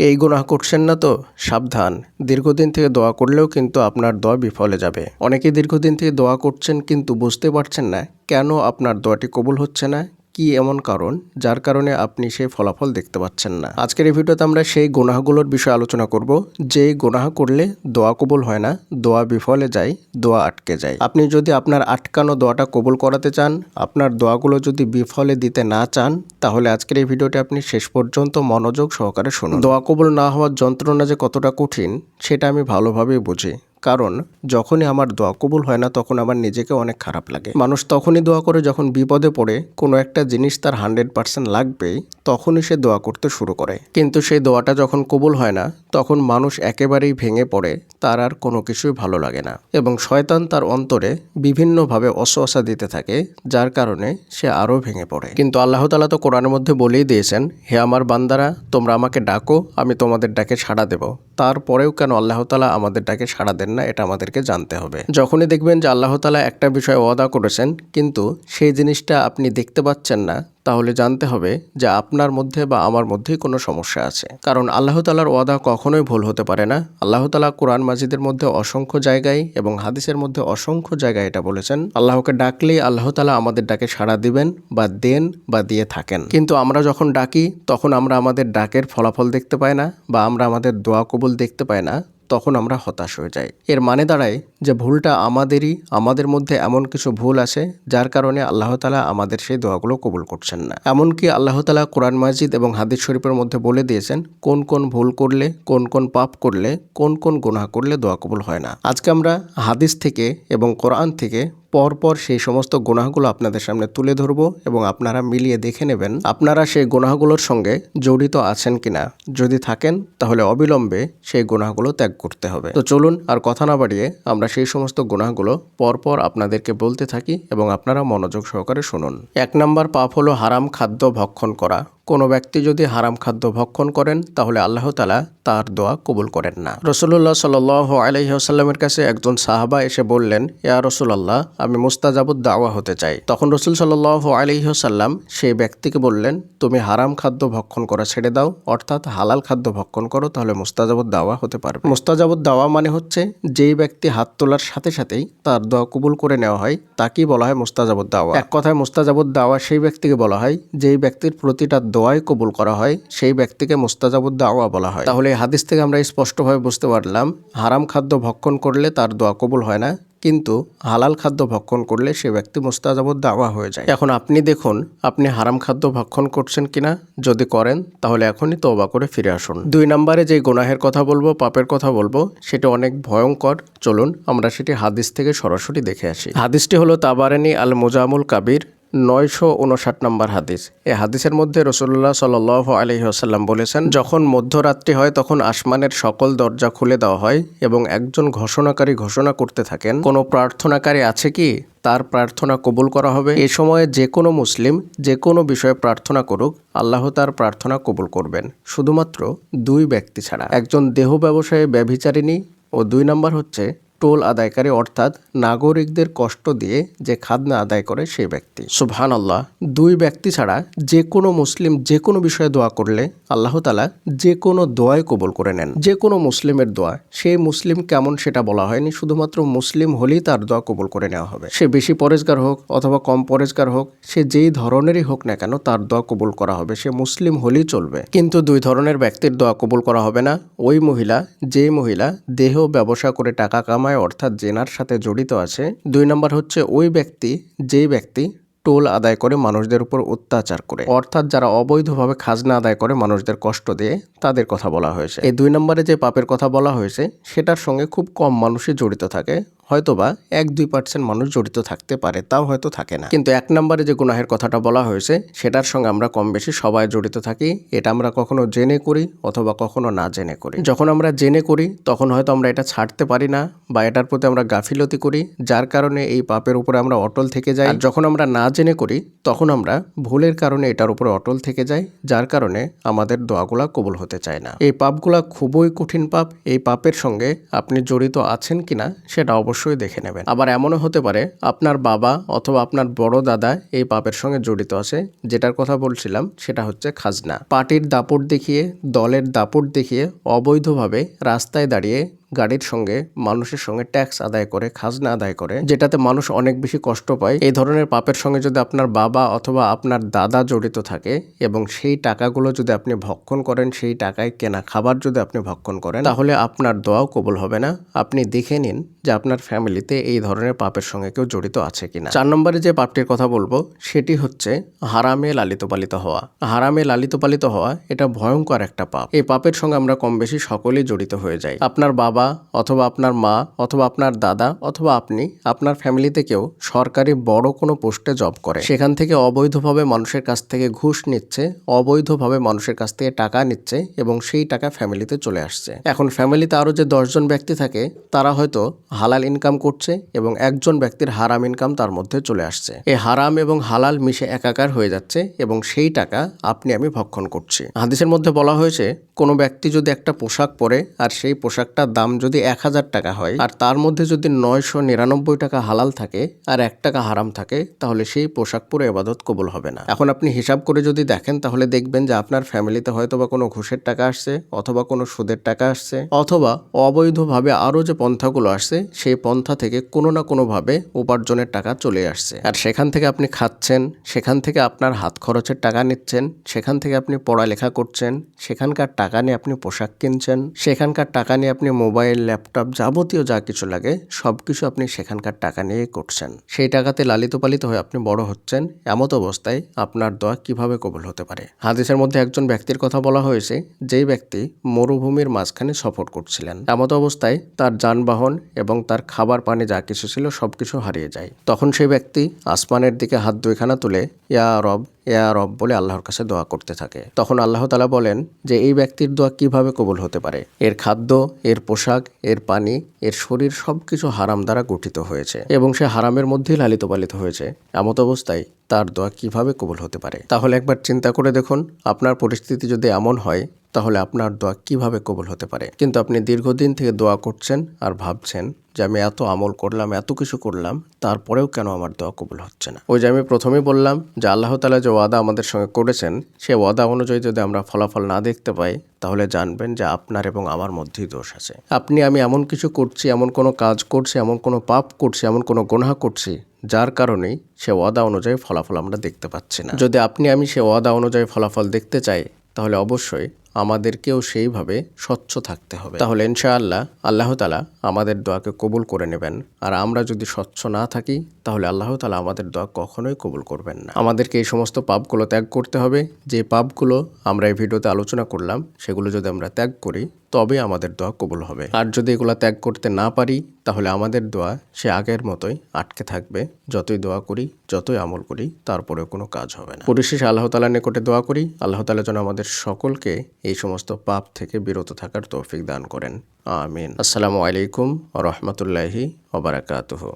এই গুনাহ করছেন না তো? সাবধান, দীর্ঘদিন থেকে দোয়া করলেও কিন্তু আপনার দোয়া বিফলে যাবে। অনেকেই দীর্ঘদিন থেকে দোয়া করছেন কিন্তু বুঝতে পারছেন না কেন আপনার দোয়াটি কবুল হচ্ছে না, কি এমন কারণ যার কারণে আপনি সেই ফলাফল দেখতে পাচ্ছেন না। আজকের এই ভিডিওতে আমরা সেই গুনাহগুলোর বিষয়ে আলোচনা করব, যে গুনাহ করলে দোয়া কবুল হয় না, দোয়া বিফলে যায়, দোয়া আটকে যায়। আপনি যদি আপনার আটকানো দোয়াটা কবুল করাতে চান, আপনার দোয়াগুলো যদি বিফলে দিতে না চান, তাহলে আজকের এই ভিডিওটি আপনি শেষ পর্যন্ত মনোযোগ সহকারে শুনুন। দোয়া কবুল না হওয়ার যন্ত্রণা যে কতটা কঠিন সেটা আমি ভালোভাবেই বুঝি, কারণ যখনই আমার দোয়া কবুল হয় না তখন আমার নিজেকে অনেক খারাপ লাগে। মানুষ তখনই দোয়া করে যখন বিপদে পড়ে কোনো একটা জিনিস তার 100% লাগবেই, তখনই সে দোয়া করতে শুরু করে। কিন্তু সেই দোয়াটা যখন কবুল হয় না তখন মানুষ একেবারেই ভেঙে পড়ে, তার আর কোনো কিছুই ভালো লাগে না এবং শয়তান তার অন্তরে বিভিন্নভাবে ওয়াসওয়াসা দিতে থাকে, যার কারণে সে আরও ভেঙে পড়ে। কিন্তু আল্লাহ তাআলা তো কোরআনের মধ্যে বলেই দিয়েছেন, হে আমার বান্দারা, তোমরা আমাকে ডাকো, আমি তোমাদের ডাকে সাড়া দেব। তারপরেও কেন আল্লাহ তাআলা আমাদের ডাকে সাড়া দেন না, এটা আমাদেরকে জানতে হবে। যখনই দেখবেন যে আল্লাহ তাআলা একটা বিষয় ওয়াদা করেছেন কিন্তু সেই জিনিসটা আপনি দেখতে পাচ্ছেন না, তাহলে জানতে হবে যে আপনার মধ্যে বা আমার মধ্যেই কোনো সমস্যা আছে। কারণ আল্লাহ তাআলার ওয়াদা কখনোই ভুল হতে পারে না। আল্লাহ তাআলা কোরআন মাজিদের মধ্যে অসংখ্য জায়গায় এবং হাদিসের মধ্যে অসংখ্য জায়গায় এটা বলেছেন, আল্লাহকে ডাকলেই আল্লাহ তাআলা আমাদের ডাকে সাড়া দিবেন বা দেন বা দিয়ে থাকেন। কিন্তু আমরা যখন ডাকি তখন আমরা আমাদের ডাকের ফলাফল দেখতে পাই না বা আমরা আমাদের দোয়া কবুল দেখতে পাই না, তখন আমরা হতাশ হয়ে যাই। এর মানে দাঁড়ায় যে ভুলটা আমাদেরই, আমাদের মধ্যে এমন কিছু ভুল আছে যার কারণে আল্লাহ তাআলা আমাদের সেই দোয়াগুলো কবুল করছেন না। এমনকি আল্লাহ তাআলা কোরআন মাজিদ এবং হাদিস শরীফের মধ্যে বলে দিয়েছেন কোন কোন ভুল করলে, কোন কোন পাপ করলে, কোন কোন গুনাহ করলে দোয়া কবুল হয় না। আজকে আমরা হাদিস থেকে এবং কোরআন থেকে পরপর সেই সমস্ত গুনাহগুলো আপনাদের সামনে তুলে ধরব এবং আপনারা মিলিয়ে দেখে নেবেন আপনারা সেই গুনাহগুলোর সঙ্গে জড়িত আছেন কিনা। যদি থাকেন তাহলে অবিলম্বে সেই গুনাহগুলো ত্যাগ করতে হবে। তো চলুন আর কথা না বাড়িয়ে আমরা সেই সমস্ত গুনাহগুলো পরপর আপনাদেরকে বলতে থাকি এবং আপনারা মনোযোগ সহকারে শুনুন। 1 নম্বর পাপ হলো হারাম খাদ্য ভক্ষণ করা। কোনো ব্যক্তি যদি হারাম খাদ্য ভক্ষণ করেন তাহলে আল্লাহ তাআলা তার দোয়া কবুল করেন না। রাসূলুল্লাহ সাল্লাল্লাহু আলাইহি ওয়াসাল্লামের কাছে একজন সাহাবা এসে বললেন, ইয়া রাসূলুল্লাহ, আমি মুস্তাজাবুদ দাওয়া হতে চাই। তখন রাসূল সাল্লাল্লাহু আলাইহি ওয়াসাল্লাম সেই ব্যক্তিকে বললেন, তুমি হারাম খাদ্য ভক্ষণ করা ছেড়ে দাও, অর্থাৎ হালাল খাদ্য ভক্ষণ করো, তাহলে মুস্তাজাবুদ দাওয়া হতে পারবে। মুস্তাজাবুদ দাওয়া মানে হচ্ছে যেই ব্যক্তি হাত তোলার সাথে সাথেই তার দোয়া কবুল করে নেওয়া হয় তাকেই বলা হয় মুস্তাজাবুদ দাওয়া। এক কথায় মুস্তাজাবুদ দাওয়া সেই ব্যক্তিকে বলা হয় যেই ব্যক্তির প্রতিটা দোয়াই কবুল করা হয়, সেই ব্যক্তিকে মুস্তাজাবুদ দাওয়া বলা হয়। তাহলে এই হাদিস থেকে আমরা স্পষ্টভাবে বুঝতে পারলাম হারাম খাদ্য ভক্ষণ করলে তার দোয়া কবুল হয় না, কিন্তু হালাল খাদ্য ভক্ষণ করলে সে ব্যক্তি মুস্তাজাবুদ দাওয়া হয়ে যায়। এখন আপনি দেখুন আপনি হারাম খাদ্য ভক্ষণ করছেন কিনা। যদি করেন তাহলে এখনই তওবা করে ফিরে আসুন। 2 নম্বরে যে গুনাহের কথা বলবো, পাপের কথা বলবো, সেটা অনেক ভয়ঙ্কর। চলুন আমরা সেটি হাদিস থেকে সরাসরি দেখে আসি। হাদিসটি হলো তাবারানী আল মুজামুল কাবির 959 নম্বর হাদিস। এই হাদিসের মধ্যে রাসূলুল্লাহ সাল্লাল্লাহু আলাইহি ওয়াসাল্লাম বলেছেন, যখন মধ্যরাত্রি হয় তখন আসমানের সকল দরজা খুলে দেওয়া হয় এবং একজন ঘোষণাকারী ঘোষণা করতে থাকেন, কোনো প্রার্থনাকারী আছে কি, তার প্রার্থনা কবুল করা হবে। এ সময়ে যে কোনো মুসলিম যে কোনো বিষয়ে প্রার্থনা করুক, আল্লাহ তার প্রার্থনা কবুল করবেন, শুধুমাত্র 2 ব্যক্তি ছাড়া। একজন দেহ ব্যবসায়ী ব্যভিচারিণী ও 2 নম্বর হচ্ছে টোল আদায়কারী, অর্থাৎ নাগরিকদের কষ্ট দিয়ে যে খাজনা আদায় করে সেই ব্যক্তি। সুবহানাল্লাহ, 2 ব্যক্তি ছাড়া যে কোনো মুসলিম যে কোনো বিষয়ে দোয়া করলে আল্লাহ তাআলা যে কোনো দোয়াই কবুল করে নেন। যে কোনো মুসলিমের দোয়া, সেই মুসলিম কেমন সেটা বলা হয়নি, শুধুমাত্র মুসলিম হলেই তার দোয়া কবুল করে নেওয়া হবে। সে বেশি পরেজগার হোক অথবা কম পরেজগার হোক, সে যেই ধরনেরই হোক না কেন তার দোয়া কবুল করা হবে, সে মুসলিম হলেই চলবে। কিন্তু 2 ধরনের ব্যক্তির দোয়া কবুল করা হবে না। ওই মহিলা, যে মহিলা দেহ ব্যবসা করে টাকা কামায়, অর্থাৎ জেনার সাথে জড়িত আছে। 2 নম্বর হচ্ছে ওই ব্যক্তি, যেই ব্যক্তি টোল আদায় করে মানুষদের উপর অত্যাচার করে, অর্থাৎ যারা অবৈধভাবে খাজনা আদায় করে মানুষদের কষ্ট দিয়ে, তাদের কথা বলা হয়েছে। এই 2 নম্বরে যে পাপের কথা বলা হয়েছে সেটার সঙ্গে খুব কম মানুষই জড়িত থাকে, হয়তোবা 1-2% মানুষ জড়িত থাকতে পারে, তাও হয়তো থাকে না। কিন্তু 1 নম্বরে যে গুনাহের কথাটা বলা হয়েছে সেটার সঙ্গে আমরা কম বেশি সবাই জড়িত থাকি। এটা আমরা কখনো জেনে করি অথবা কখনো না জেনে করি। যখন আমরা জেনে করি তখন হয়তো আমরা এটা ছাড়তে পারি না বা এটার প্রতি আমরা গাফিলতি করি, যার কারণে এই পাপের উপরে আমরা অটল থেকে যাই। আর যখন আমরা না জেনে করি তখন আমরা ভুলের কারণে এটার উপরে অটল থেকে যাই, যার কারণে আমাদের দোয়াগুলা কবুল হতে চায় না। এই পাপগুলা খুবই কঠিন পাপ। এই পাপের সঙ্গে আপনি জড়িত আছেন কিনা সেটা অবশ্যই অবশ্যই দেখে নেবেন। আবার এমনও হতে পারে আপনার বাবা অথবা আপনার বড় দাদা এই পাপের সঙ্গে জড়িত আছে। যেটার কথা বলছিলাম সেটা হচ্ছে খাজনা। পার্টির দাপট দেখিয়ে, দলের দাপট দেখিয়ে অবৈধভাবে রাস্তায় দাঁড়িয়ে গাড়ির সঙ্গে মানুষের সঙ্গে ট্যাক্স আদায় করে, খাজনা আদায় করে, যেটাতে মানুষ অনেক বেশি কষ্ট পায়। এই ধরনের পাপের সঙ্গে যদি আপনার বাবা অথবা আপনার দাদা জড়িত থাকে এবং সেই টাকাগুলো যদি আপনি ভক্ষণ করেন, সেই টাকায় কেনা খাবার যদি আপনি ভক্ষণ করেন, তাহলে আপনার দোয়াও কবুল হবে না। আপনি দেখে নিন যে আপনার ফ্যামিলিতে এই ধরনের পাপের সঙ্গে কেউ জড়িত আছে কিনা। 4 নম্বরে যে পাপটির কথা বলবো সেটি হচ্ছে হারামে লালিত পালিত হওয়া। হারামে লালিত পালিত হওয়া এটা ভয়ঙ্কর একটা পাপ। এই পাপের সঙ্গে আমরা কম বেশি সকলেই জড়িত হয়ে যাই। আপনার বাবা অথবা আপনার মা অথবা আপনার দাদা অথবা আপনি, আপনার ফ্যামিলিতে কেউ সরকারি বড় কোনো পোস্টে জব করে, সেখান থেকে অবৈধভাবে মানুষের কাছ থেকে ঘুষ নিচ্ছে, অবৈধভাবে মানুষের কাছ থেকে টাকা নিচ্ছে এবং সেই টাকা ফ্যামিলিতে চলে আসছে। এখন ফ্যামিলিতে আরও যে 10 জন ব্যক্তি থাকে তারা হয়তো হালাল ইনকাম করছে এবং একজন ব্যক্তির হারাম ইনকাম তার মধ্যে চলে আসছে। এই হারাম এবং হালাল মিশে একাকার হয়ে যাচ্ছে এবং সেই টাকা আপনি আমি ভক্ষণ করছি। হাদিসের মধ্যে বলা হয়েছে কোনো ব্যক্তি যদি একটা পোশাক পরে আর সেই পোশাকটার দাম যদি 1000 টাকা হয় আর তার মধ্যে যদি 999 টাকা হালাল থাকে আর 1 টাকা হারাম থাকে, তাহলে সেই পোশাক পরে ইবাদত কবুল হবে না। এখন আপনি হিসাব করে যদি দেখেন তাহলে দেখবেন যে আপনার ফ্যামিলিতে হয়তো বা কোনো ঘুষের টাকা আসছে অথবা কোনো সুদের টাকা আসছে অথবা অবৈধভাবে আরও যে পন্থাগুলো আসছে সেই পন্থা থেকে কোনো না কোনোভাবে উপার্জনের টাকা চলে আসছে। আর সেখান থেকে আপনি খাচ্ছেন, সেখান থেকে আপনার হাত খরচের টাকা নিচ্ছেন, সেখান থেকে আপনি পড়ালেখা করছেন, সেখানকার টাকা নিয়ে আপনি পোশাক কিনছেন, সেখানকার টাকা নিয়ে আপনি মোবাইল, ল্যাপটপ, যাবতীয় যা কিছু লাগে সব কিছু আপনি সেখানকার টাকা নিয়ে করছেন। সেই টাকাতে লালিত পালিত হয়ে আপনি বড় হচ্ছেন। এমত অবস্থায় আপনার দোয়া কিভাবে কবুল হতে পারে? হাদিসের মধ্যে একজন ব্যক্তির কথা বলা হয়েছে, যেই ব্যক্তি মরুভূমির মাঝখানে সফর করছিলেন। এমত অবস্থায় তার যানবাহন এবং তার খাবার পানি যা কিছু ছিল সবকিছু হারিয়ে যায়। তখন সেই ব্যক্তি আসমানের দিকে হাত দুইখানা তুলে ইয়া রব, ইয়া রব বলে আল্লাহর কাছে দোয়া করতে থাকে। তখন আল্লাহ তাআলা বলেন যে এই ব্যক্তির দোয়া কিভাবে কবুল হতে পারে? এর খাদ্য, এর পোশাক, এর পানি, এর শরীর সবকিছু হারাম দ্বারা গঠিত হয়েছে এবং সে হারামের মধ্যেই লালিত পালিত হয়েছে। এমত অবস্থায় তার দোয়া কিভাবে কবুল হতে পারে? তাহলে একবার চিন্তা করে দেখুন, আপনার পরিস্থিতি যদি এমন হয় তাহলে আপনার দোয়া কিভাবে কবুল হতে পারে? কিন্তু আপনি দীর্ঘদিন থেকে দোয়া করছেন আর ভাবছেন যে আমি এত আমল করলাম, এত কিছু করলাম, তারপরেও কেন আমার দোয়া কবুল হচ্ছে না? ওই যে আমি প্রথমেই বললাম যে আল্লাহ তাআলা যে ওয়াদা আমাদের সঙ্গে করেছেন, সে ওয়াদা অনুযায়ী যদি আমরা ফলাফল না দেখতে পাই তাহলে জানবেন যে আপনার এবং আমার মধ্যেই দোষ আছে। আমি এমন কিছু করছি, এমন কোনো কাজ করছি, এমন কোনো পাপ করছি, এমন কোনো গুনাহ করছি যার কারণেই সে ওয়াদা অনুযায়ী ফলাফল আমরা দেখতে পাচ্ছি না। যদি আমি সে ওয়াদা অনুযায়ী ফলাফল দেখতে চাই তাহলে অবশ্যই আমাদেরকেও সেইভাবে স্বচ্ছ থাকতে হবে। তাহলে ইনশাআল্লাহ আল্লাহ তাআলা আমাদের দোয়াকে কবুল করে নেবেন। আর আমরা যদি স্বচ্ছ না থাকি তাহলে আল্লাহ তাআলা আমাদের দোয়া কখনোই কবুল করবেন না। আমাদেরকে এই সমস্ত পাপগুলো ত্যাগ করতে হবে। যে পাপগুলো আমরা এই ভিডিওতে আলোচনা করলাম সেগুলো যদি আমরা ত্যাগ করি তবে আমাদের দোয়া কবুল হবে। আর যদি এগুলো ত্যাগ করতে না পারি তাহলে আমাদের দোয়া সে আগের মতোই আটকে থাকবে। যতই দোয়া করি, যতই আমল করি, তারপরেও কোনো কাজ হবে না। পরিশেষে আল্লাহ তাআলার নিকটে দোয়া করি আল্লাহ তাআলা যেন আমাদের সকলকে এই সমস্ত পাপ থেকে বিরত থাকার তৌফিক দান করেন। আমিন। আসসালামু আলাইকুম ওয়া রাহমাতুল্লাহি ওয়া বারাকাতুহু।